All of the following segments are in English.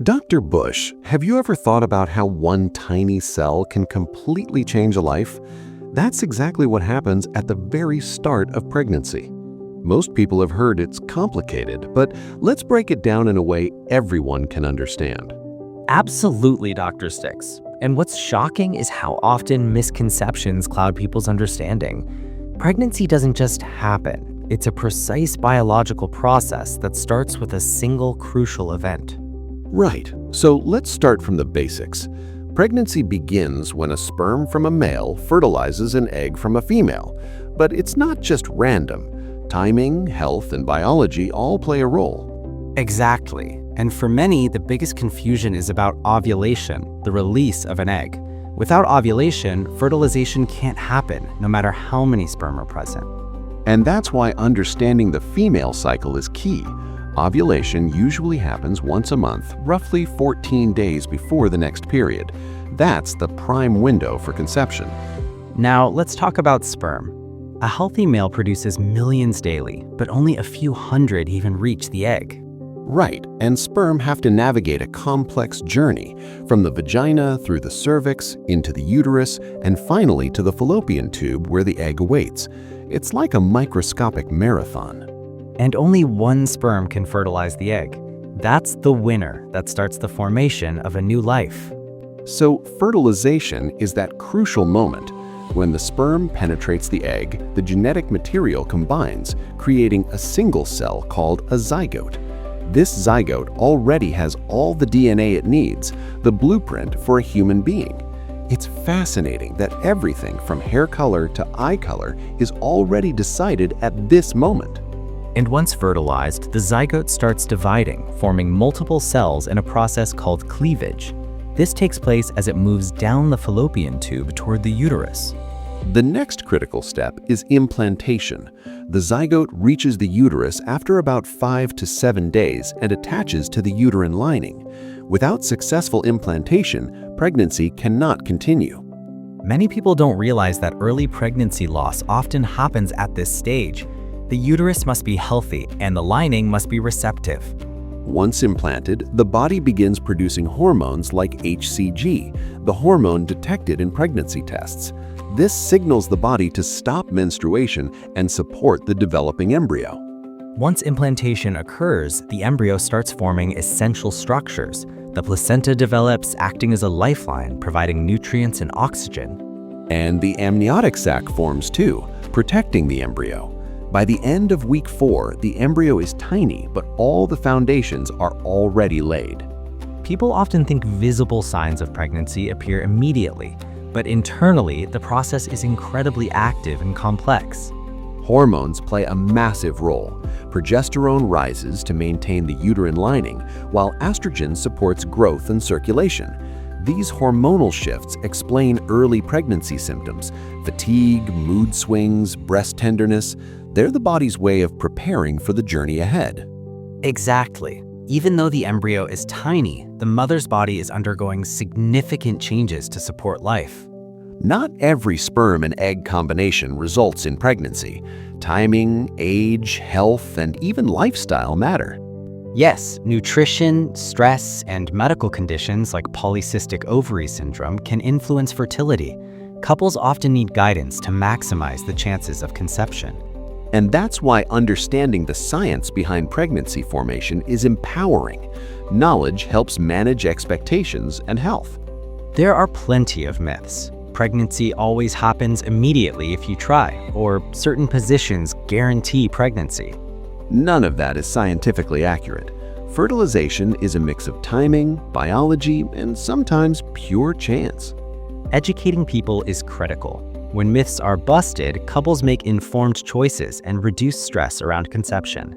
Dr. Bush, have you ever thought about how one tiny cell can completely change a life? That's exactly what happens at the very start of pregnancy. Most people have heard it's complicated, but let's break it down in a way everyone can understand. Absolutely, Dr. Sticks. And what's shocking is how often misconceptions cloud people's understanding. Pregnancy doesn't just happen. It's a precise biological process that starts with a single crucial event. Right, so let's start from the basics. Pregnancy begins when a sperm from a male fertilizes an egg from a female. But it's not just random. Timing, health, and biology all play a role. Exactly. And for many, the biggest confusion is about ovulation, the release of an egg. Without ovulation, fertilization can't happen, no matter how many sperm are present. And that's why understanding the female cycle is key. Ovulation usually happens once a month, roughly 14 days before the next period. That's the prime window for conception. Now, let's talk about sperm. A healthy male produces millions daily, but only a few hundred even reach the egg. Right, and sperm have to navigate a complex journey from the vagina through the cervix, into the uterus, and finally to the fallopian tube where the egg awaits. It's like a microscopic marathon. And only one sperm can fertilize the egg. That's the winner that starts the formation of a new life. So fertilization is that crucial moment. When the sperm penetrates the egg, the genetic material combines, creating a single cell called a zygote. This zygote already has all the DNA it needs, the blueprint for a human being. It's fascinating that everything from hair color to eye color is already decided at this moment. And once fertilized, the zygote starts dividing, forming multiple cells in a process called cleavage. This takes place as it moves down the fallopian tube toward the uterus. The next critical step is implantation. The zygote reaches the uterus after about 5 to 7 days and attaches to the uterine lining. Without successful implantation, pregnancy cannot continue. Many people don't realize that early pregnancy loss often happens at this stage. The uterus must be healthy and the lining must be receptive. Once implanted, the body begins producing hormones like HCG, the hormone detected in pregnancy tests. This signals the body to stop menstruation and support the developing embryo. Once implantation occurs, the embryo starts forming essential structures. The placenta develops, acting as a lifeline, providing nutrients and oxygen. And the amniotic sac forms too, protecting the embryo. By the end of week 4, the embryo is tiny, but all the foundations are already laid. People often think visible signs of pregnancy appear immediately, but internally, the process is incredibly active and complex. Hormones play a massive role. Progesterone rises to maintain the uterine lining, while estrogen supports growth and circulation. These hormonal shifts explain early pregnancy symptoms: fatigue, mood swings, breast tenderness. They're the body's way of preparing for the journey ahead. Exactly. Even though the embryo is tiny, the mother's body is undergoing significant changes to support life. Not every sperm and egg combination results in pregnancy. Timing, age, health, and even lifestyle matter. Yes, nutrition, stress, and medical conditions like polycystic ovary syndrome can influence fertility. Couples often need guidance to maximize the chances of conception. And that's why understanding the science behind pregnancy formation is empowering. Knowledge helps manage expectations and health. There are plenty of myths. Pregnancy always happens immediately if you try, or certain positions guarantee pregnancy. None of that is scientifically accurate. Fertilization is a mix of timing, biology, and sometimes pure chance. Educating people is critical. When myths are busted, couples make informed choices and reduce stress around conception.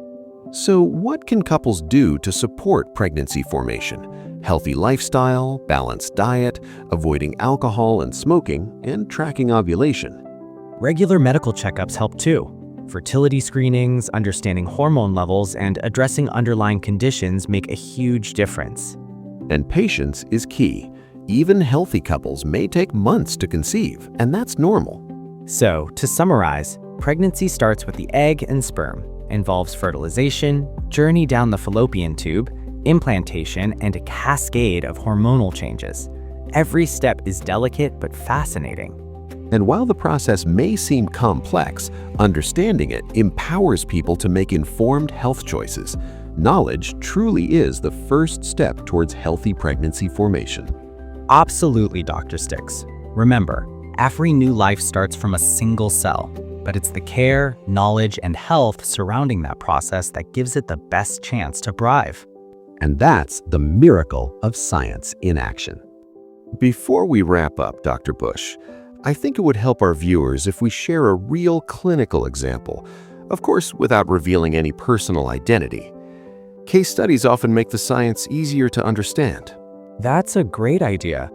So what can couples do to support pregnancy formation? Healthy lifestyle, balanced diet, avoiding alcohol and smoking, and tracking ovulation. Regular medical checkups help too. Fertility screenings, understanding hormone levels, and addressing underlying conditions make a huge difference. And patience is key. Even healthy couples may take months to conceive, and that's normal. So, to summarize, pregnancy starts with the egg and sperm, involves fertilization, journey down the fallopian tube, implantation, and a cascade of hormonal changes. Every step is delicate but fascinating. And while the process may seem complex, understanding it empowers people to make informed health choices. Knowledge truly is the first step towards healthy pregnancy formation. Absolutely, Dr. Sticks. Remember, every new life starts from a single cell, but it's the care, knowledge, and health surrounding that process that gives it the best chance to thrive. And that's the miracle of science in action. Before we wrap up, Dr. Bush, I think it would help our viewers if we share a real clinical example, of course without revealing any personal identity. Case studies often make the science easier to understand. That's a great idea.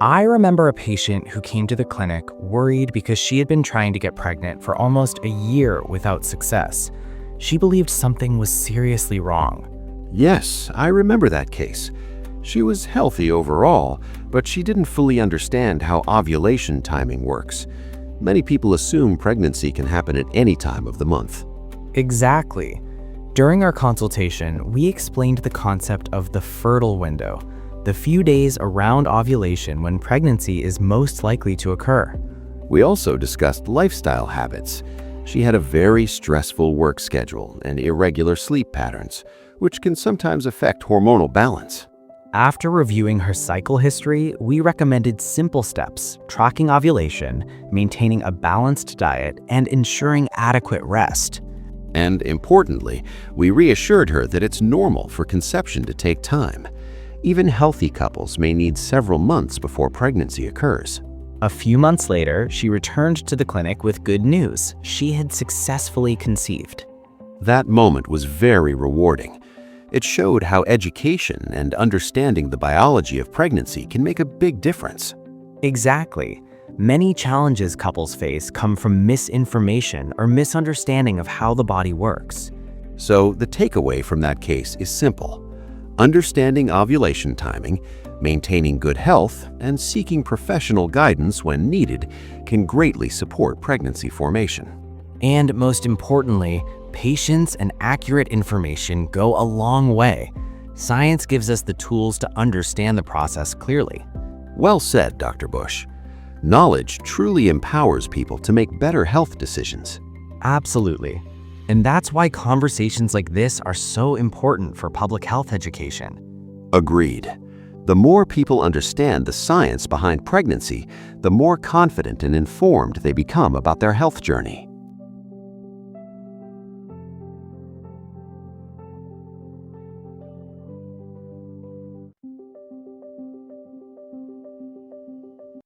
I remember a patient who came to the clinic worried because she had been trying to get pregnant for almost a year without success. She believed something was seriously wrong. Yes, I remember that case. She was healthy overall, but she didn't fully understand how ovulation timing works. Many people assume pregnancy can happen at any time of the month. Exactly. During our consultation, we explained the concept of the fertile window, the few days around ovulation when pregnancy is most likely to occur. We also discussed lifestyle habits. She had a very stressful work schedule and irregular sleep patterns, which can sometimes affect hormonal balance. After reviewing her cycle history, we recommended simple steps: tracking ovulation, maintaining a balanced diet, and ensuring adequate rest. And importantly, we reassured her that it's normal for conception to take time. Even healthy couples may need several months before pregnancy occurs. A few months later, she returned to the clinic with good news. She had successfully conceived. That moment was very rewarding. It showed how education and understanding the biology of pregnancy can make a big difference. Exactly. Many challenges couples face come from misinformation or misunderstanding of how the body works. So the takeaway from that case is simple. Understanding ovulation timing, maintaining good health, and seeking professional guidance when needed can greatly support pregnancy formation. And most importantly, patience and accurate information go a long way. Science gives us the tools to understand the process clearly. Well said, Dr. Bush. Knowledge truly empowers people to make better health decisions. Absolutely. And that's why conversations like this are so important for public health education. Agreed. The more people understand the science behind pregnancy, the more confident and informed they become about their health journey.